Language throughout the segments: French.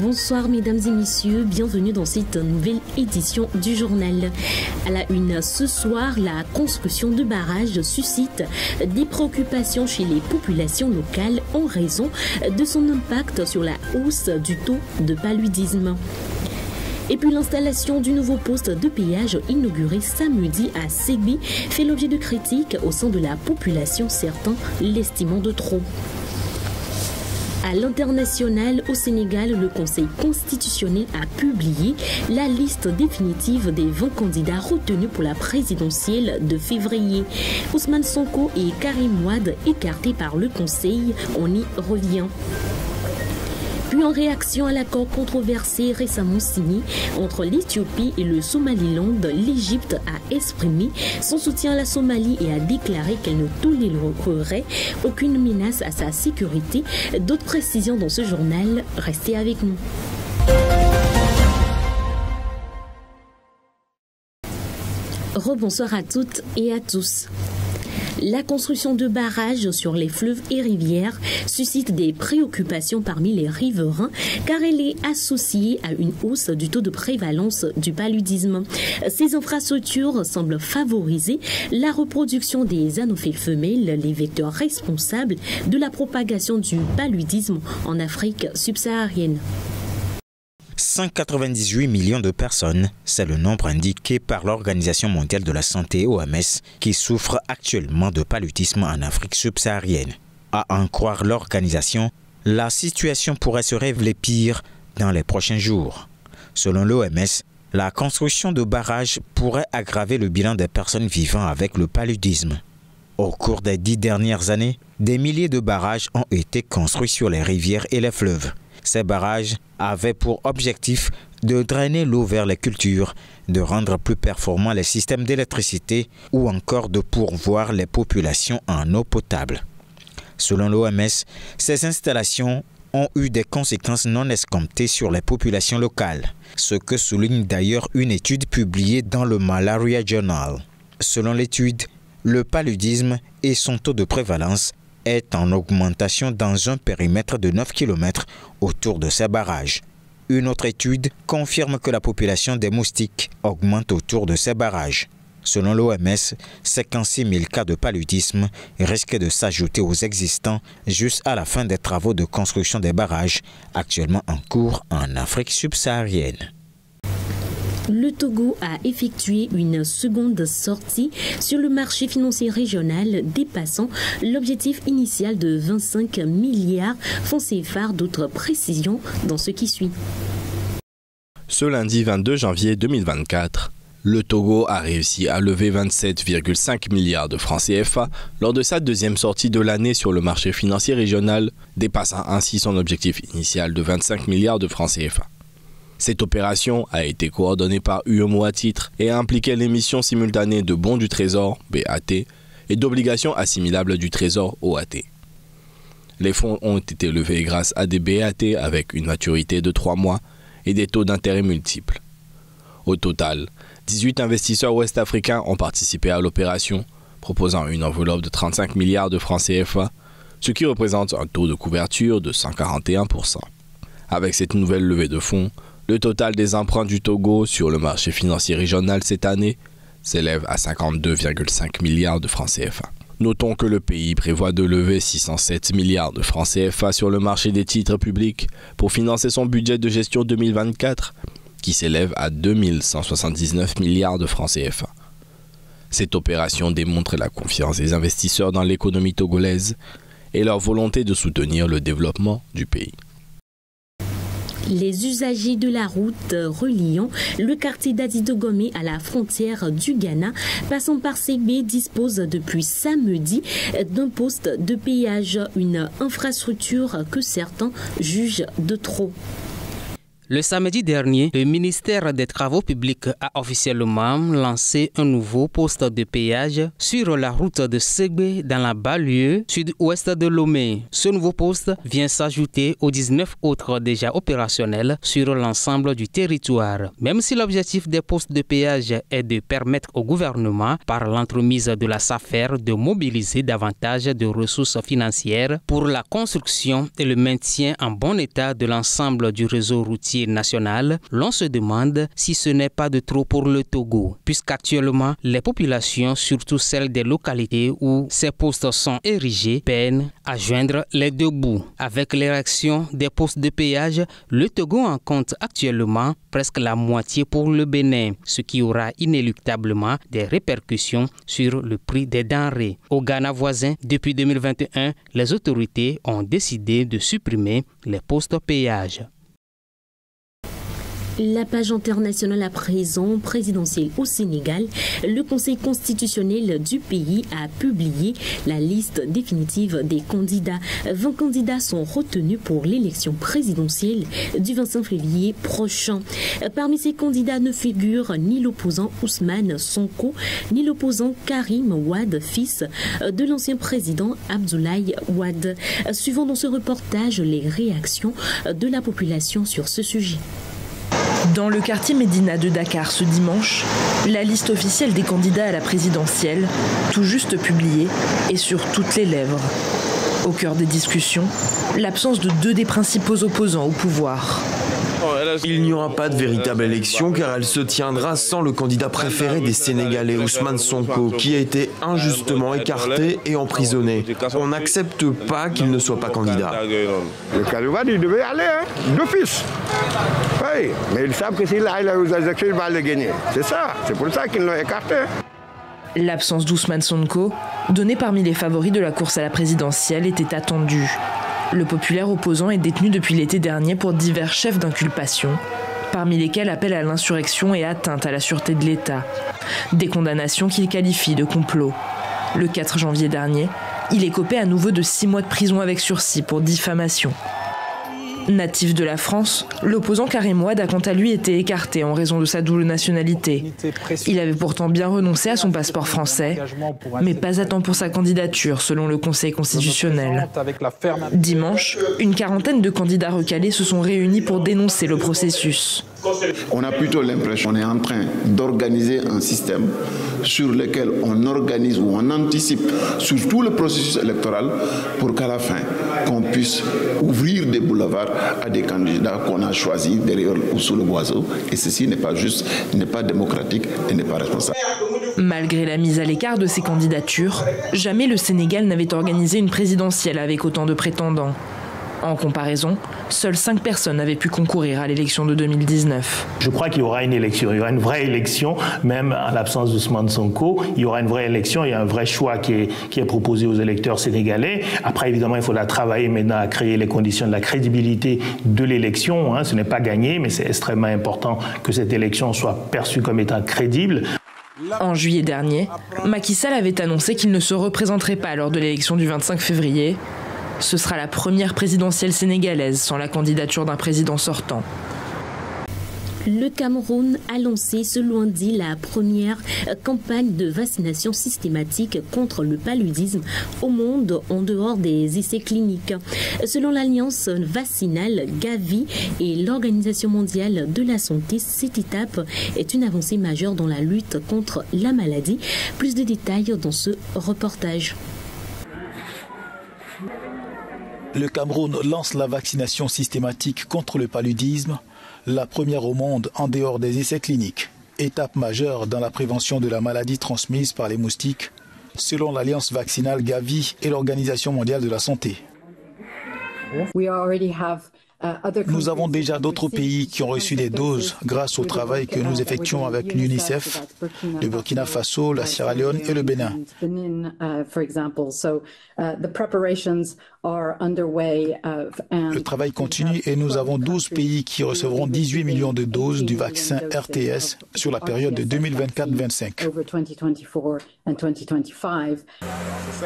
Bonsoir mesdames et messieurs, bienvenue dans cette nouvelle édition du journal. À la une ce soir, la construction de barrages suscite des préoccupations chez les populations locales en raison de son impact sur la hausse du taux de paludisme. Et puis l'installation du nouveau poste de péage inauguré samedi à Ségbi fait l'objet de critiques au sein de la population, certains l'estimant de trop. À l'international, au Sénégal, le Conseil constitutionnel a publié la liste définitive des 20 candidats retenus pour la présidentielle de février. Ousmane Sonko et Karim Wade écartés par le Conseil, on y revient. Puis en réaction à l'accord controversé récemment signé entre l'Éthiopie et le Somaliland, l'Égypte a exprimé son soutien à la Somalie et a déclaré qu'elle ne tolérerait aucune menace à sa sécurité. D'autres précisions dans ce journal, restez avec nous. Rebonsoir à toutes et à tous. La construction de barrages sur les fleuves et rivières suscite des préoccupations parmi les riverains car elle est associée à une hausse du taux de prévalence du paludisme. Ces infrastructures semblent favoriser la reproduction des anophèles femelles, les vecteurs responsables de la propagation du paludisme en Afrique subsaharienne. 198 millions de personnes, c'est le nombre indiqué par l'Organisation mondiale de la santé OMS qui souffrent actuellement de paludisme en Afrique subsaharienne. À en croire l'organisation, la situation pourrait se révéler pire dans les prochains jours. Selon l'OMS, la construction de barrages pourrait aggraver le bilan des personnes vivant avec le paludisme. Au cours des 10 dernières années, des milliers de barrages ont été construits sur les rivières et les fleuves. Ces barrages avaient pour objectif de drainer l'eau vers les cultures, de rendre plus performants les systèmes d'électricité ou encore de pourvoir les populations en eau potable. Selon l'OMS, ces installations ont eu des conséquences non escomptées sur les populations locales, ce que souligne d'ailleurs une étude publiée dans le Malaria Journal. Selon l'étude, le paludisme et son taux de prévalence est en augmentation dans un périmètre de 9 km autour de ces barrages. Une autre étude confirme que la population des moustiques augmente autour de ces barrages. Selon l'OMS, 56 000 cas de paludisme risquent de s'ajouter aux existants juste à la fin des travaux de construction des barrages actuellement en cours en Afrique subsaharienne. Le Togo a effectué une seconde sortie sur le marché financier régional dépassant l'objectif initial de 25 milliards francs CFA. D'autres précisions dans ce qui suit. Ce lundi 22 janvier 2024, le Togo a réussi à lever 27,5 milliards de francs CFA lors de sa deuxième sortie de l'année sur le marché financier régional, dépassant ainsi son objectif initial de 25 milliards de francs CFA. Cette opération a été coordonnée par UEMOA Titres et a impliqué l'émission simultanée de bons du Trésor, BAT, et d'obligations assimilables du Trésor, OAT. Les fonds ont été levés grâce à des BAT avec une maturité de 3 mois et des taux d'intérêt multiples. Au total, 18 investisseurs ouest-africains ont participé à l'opération, proposant une enveloppe de 35 milliards de francs CFA, ce qui représente un taux de couverture de 141%. Avec cette nouvelle levée de fonds, le total des emprunts du Togo sur le marché financier régional cette année s'élève à 52,5 milliards de francs CFA. Notons que le pays prévoit de lever 607 milliards de francs CFA sur le marché des titres publics pour financer son budget de gestion 2024, qui s'élève à 2179 milliards de francs CFA. Cette opération démontre la confiance des investisseurs dans l'économie togolaise et leur volonté de soutenir le développement du pays. Les usagers de la route reliant le quartier d'Adidogomé à la frontière du Ghana, passant par Ségbi, disposent depuis samedi d'un poste de péage, une infrastructure que certains jugent de trop. Le samedi dernier, le ministère des Travaux publics a officiellement lancé un nouveau poste de péage sur la route de Ségbé dans la banlieue sud-ouest de Lomé. Ce nouveau poste vient s'ajouter aux 19 autres déjà opérationnels sur l'ensemble du territoire. Même si l'objectif des postes de péage est de permettre au gouvernement, par l'entremise de la SAFER, de mobiliser davantage de ressources financières pour la construction et le maintien en bon état de l'ensemble du réseau routier national, l'on se demande si ce n'est pas de trop pour le Togo, puisqu'actuellement les populations, surtout celles des localités où ces postes sont érigés, peinent à joindre les deux bouts. Avec l'érection des postes de péage, le Togo en compte actuellement presque la moitié pour le Bénin, ce qui aura inéluctablement des répercussions sur le prix des denrées. Au Ghana voisin, depuis 2021, les autorités ont décidé de supprimer les postes péage. La page internationale à présent, présidentielle au Sénégal, le Conseil constitutionnel du pays a publié la liste définitive des candidats. 20 candidats sont retenus pour l'élection présidentielle du 25 février prochain. Parmi ces candidats ne figurent ni l'opposant Ousmane Sonko, ni l'opposant Karim Wade, fils de l'ancien président Abdoulaye Wade. Suivons dans ce reportage les réactions de la population sur ce sujet. Dans le quartier Médina de Dakar ce dimanche, la liste officielle des candidats à la présidentielle, tout juste publiée, est sur toutes les lèvres. Au cœur des discussions, l'absence de deux des principaux opposants au pouvoir. Il n'y aura pas de véritable élection car elle se tiendra sans le candidat préféré des Sénégalais, Ousmane Sonko, qui a été injustement écarté et emprisonné. On n'accepte pas qu'il ne soit pas candidat. Le Kalouad, il devait aller, d'office. Oui, mais ils savent que s'il aille aux élections, il va le gagner. C'est ça, c'est pour ça qu'ils l'ont écarté. L'absence d'Ousmane Sonko, donné parmi les favoris de la course à la présidentielle, était attendue. Le populaire opposant est détenu depuis l'été dernier pour divers chefs d'inculpation, parmi lesquels appel à l'insurrection et atteinte à la sûreté de l'État. Des condamnations qu'il qualifie de complot. Le 4 janvier dernier, il écopait à nouveau de 6 mois de prison avec sursis pour diffamation. Natif de la France, l'opposant Karim Wade a quant à lui été écarté en raison de sa double nationalité. Il avait pourtant bien renoncé à son passeport français, mais pas à temps pour sa candidature, selon le Conseil constitutionnel. Dimanche, une quarantaine de candidats recalés se sont réunis pour dénoncer le processus. On a plutôt l'impression qu'on est en train d'organiser un système sur lequel on organise ou on anticipe sur tout le processus électoral pour qu'à la fin, qu'on puisse ouvrir des boulevards à des candidats qu'on a choisis derrière ou sous le boiseau. Et ceci n'est pas juste, n'est pas démocratique et n'est pas responsable. Malgré la mise à l'écart de ces candidatures, jamais le Sénégal n'avait organisé une présidentielle avec autant de prétendants. En comparaison, seules 5 personnes avaient pu concourir à l'élection de 2019. Je crois qu'il y aura une élection, il y aura une vraie élection, même en l'absence d'Ousmane Sonko. Il y aura une vraie élection, il y a un vrai choix qui est proposé aux électeurs sénégalais. Après, évidemment, il faudra travailler maintenant à créer les conditions de la crédibilité de l'élection. Ce n'est pas gagné, mais c'est extrêmement important que cette élection soit perçue comme étant crédible. En juillet dernier, Macky Sall avait annoncé qu'il ne se représenterait pas lors de l'élection du 25 février. Ce sera la première présidentielle sénégalaise sans la candidature d'un président sortant. Le Cameroun a lancé ce lundi la première campagne de vaccination systématique contre le paludisme au monde en dehors des essais cliniques. Selon l'Alliance vaccinale Gavi et l'Organisation mondiale de la santé, cette étape est une avancée majeure dans la lutte contre la maladie. Plus de détails dans ce reportage. Le Cameroun lance la vaccination systématique contre le paludisme, la première au monde en dehors des essais cliniques. Étape majeure dans la prévention de la maladie transmise par les moustiques, selon l'Alliance vaccinale Gavi et l'Organisation mondiale de la santé. Nous avons déjà d'autres pays qui ont reçu des doses grâce au travail que nous effectuons avec l'UNICEF, le Burkina Faso, la Sierra Leone et le Bénin. Le travail continue et nous avons 12 pays qui recevront 18 millions de doses du vaccin RTS sur la période de 2024-25.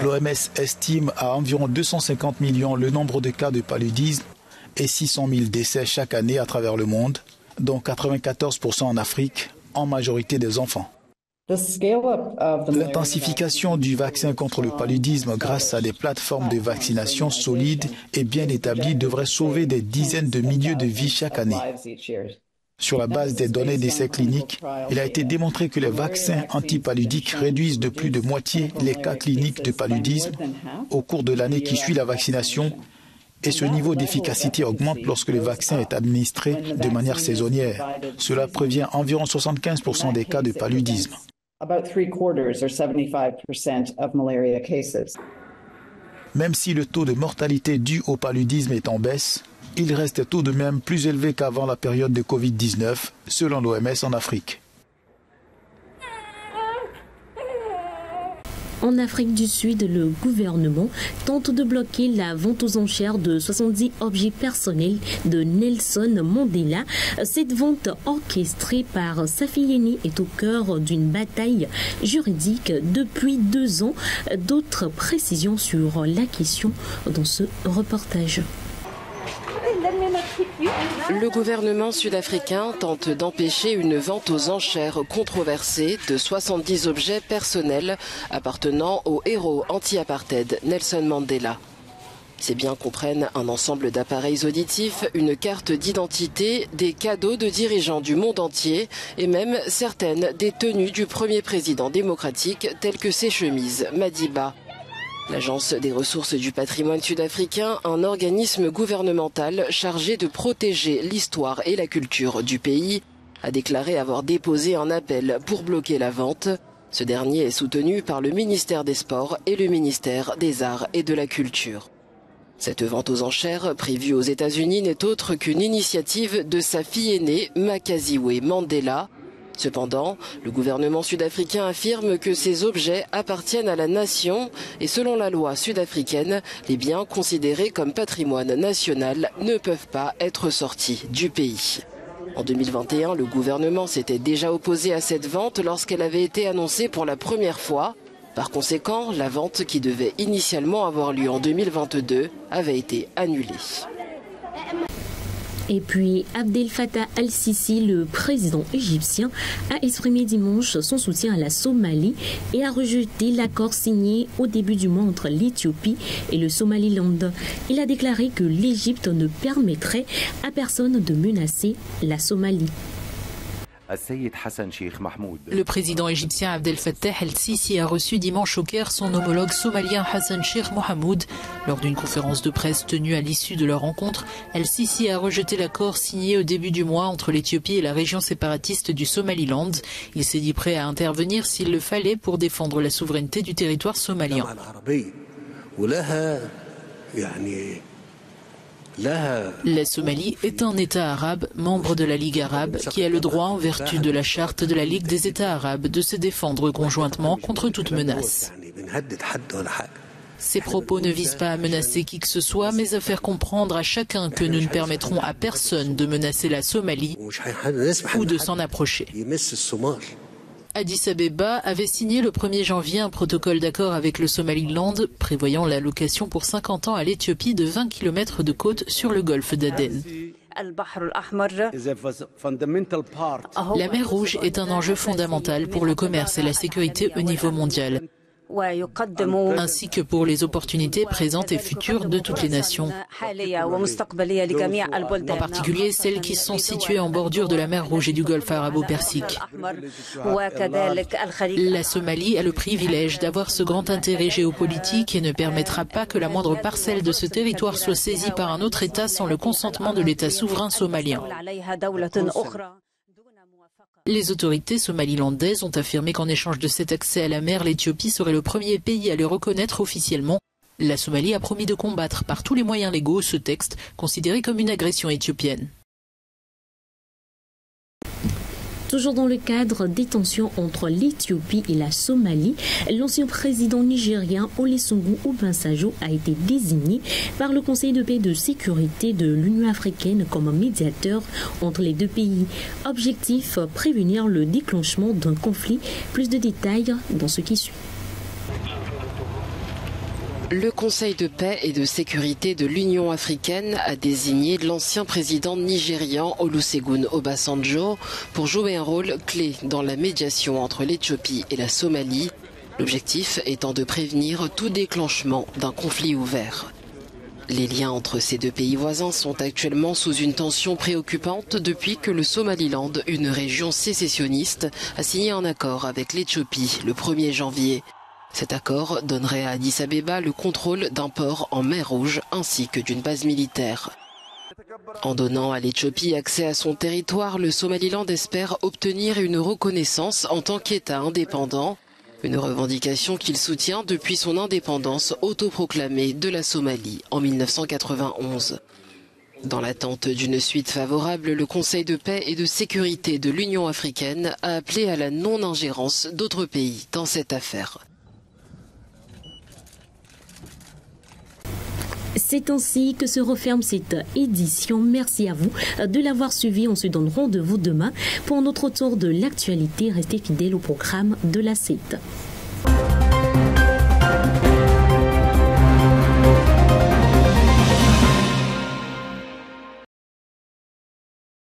L'OMS estime à environ 250 millions le nombre de cas de paludisme et 600 000 décès chaque année à travers le monde, dont 94% en Afrique, en majorité des enfants. L'intensification du vaccin contre le paludisme grâce à des plateformes de vaccination solides et bien établies devrait sauver des dizaines de milliers de vies chaque année. Sur la base des données d'essais cliniques, il a été démontré que les vaccins antipaludiques réduisent de plus de moitié les cas cliniques de paludisme au cours de l'année qui suit la vaccination, et ce niveau d'efficacité augmente lorsque le vaccin est administré de manière saisonnière. Cela prévient environ 75% des cas de paludisme. Même si le taux de mortalité dû au paludisme est en baisse, il reste tout de même plus élevé qu'avant la période de Covid-19, selon l'OMS en Afrique. En Afrique du Sud, le gouvernement tente de bloquer la vente aux enchères de 70 objets personnels de Nelson Mandela. Cette vente orchestrée par Safi Yeni est au cœur d'une bataille juridique depuis 2 ans. D'autres précisions sur la question dans ce reportage. Le gouvernement sud-africain tente d'empêcher une vente aux enchères controversée de 70 objets personnels appartenant au héros anti-apartheid Nelson Mandela. Ces biens comprennent un ensemble d'appareils auditifs, une carte d'identité, des cadeaux de dirigeants du monde entier et même certaines des tenues du premier président démocratique telles que ses chemises Madiba. L'Agence des ressources du patrimoine sud-africain, un organisme gouvernemental chargé de protéger l'histoire et la culture du pays, a déclaré avoir déposé un appel pour bloquer la vente. Ce dernier est soutenu par le ministère des Sports et le ministère des Arts et de la Culture. Cette vente aux enchères, prévue aux États-Unis, n'est autre qu'une initiative de sa fille aînée, Makaziwe Mandela. Cependant, le gouvernement sud-africain affirme que ces objets appartiennent à la nation et selon la loi sud-africaine, les biens considérés comme patrimoine national ne peuvent pas être sortis du pays. En 2021, le gouvernement s'était déjà opposé à cette vente lorsqu'elle avait été annoncée pour la première fois. Par conséquent, la vente qui devait initialement avoir lieu en 2022 avait été annulée. Et puis, Abdel Fattah al-Sisi, le président égyptien, a exprimé dimanche son soutien à la Somalie et a rejeté l'accord signé au début du mois entre l'Éthiopie et le Somaliland. Il a déclaré que l'Égypte ne permettrait à personne de menacer la Somalie. Le président égyptien Abdel Fattah el-Sisi a reçu dimanche au Caire son homologue somalien Hassan Sheikh Mohamud. Lors d'une conférence de presse tenue à l'issue de leur rencontre, el-Sisi a rejeté l'accord signé au début du mois entre l'Éthiopie et la région séparatiste du Somaliland. Il s'est dit prêt à intervenir s'il le fallait pour défendre la souveraineté du territoire somalien. La Somalie est un État arabe, membre de la Ligue arabe, qui a le droit, en vertu de la charte de la Ligue des États arabes, de se défendre conjointement contre toute menace. Ces propos ne visent pas à menacer qui que ce soit, mais à faire comprendre à chacun que nous ne permettrons à personne de menacer la Somalie ou de s'en approcher. Addis Abeba avait signé le 1er janvier un protocole d'accord avec le Somaliland prévoyant l'allocation pour 50 ans à l'Éthiopie de 20 km de côte sur le golfe d'Aden. La mer Rouge est un enjeu fondamental pour le commerce et la sécurité au niveau mondial, ainsi que pour les opportunités présentes et futures de toutes les nations, en particulier celles qui sont situées en bordure de la mer Rouge et du golfe arabo-persique. La Somalie a le privilège d'avoir ce grand intérêt géopolitique et ne permettra pas que la moindre parcelle de ce territoire soit saisie par un autre État sans le consentement de l'État souverain somalien. Les autorités somalilandaises ont affirmé qu'en échange de cet accès à la mer, l'Éthiopie serait le premier pays à le reconnaître officiellement. La Somalie a promis de combattre par tous les moyens légaux ce texte, considéré comme une agression éthiopienne. Toujours dans le cadre des tensions entre l'Éthiopie et la Somalie, l'ancien président nigérien Olusegun Obasanjo a été désigné par le Conseil de paix et de sécurité de l'Union africaine comme médiateur entre les deux pays. Objectif, prévenir le déclenchement d'un conflit. Plus de détails dans ce qui suit. Le Conseil de paix et de sécurité de l'Union africaine a désigné l'ancien président nigérian Olusegun Obasanjo pour jouer un rôle clé dans la médiation entre l'Éthiopie et la Somalie, l'objectif étant de prévenir tout déclenchement d'un conflit ouvert. Les liens entre ces deux pays voisins sont actuellement sous une tension préoccupante depuis que le Somaliland, une région sécessionniste, a signé un accord avec l'Éthiopie le 1er janvier. Cet accord donnerait à Addis Abeba le contrôle d'un port en mer Rouge ainsi que d'une base militaire. En donnant à l'Éthiopie accès à son territoire, le Somaliland espère obtenir une reconnaissance en tant qu'État indépendant, une revendication qu'il soutient depuis son indépendance autoproclamée de la Somalie en 1991. Dans l'attente d'une suite favorable, le Conseil de paix et de sécurité de l'Union africaine a appelé à la non-ingérence d'autres pays dans cette affaire. C'est ainsi que se referme cette édition. Merci à vous de l'avoir suivi. On se donne rendez-vous demain pour notre tour de l'actualité. Restez fidèles au programme de la CET.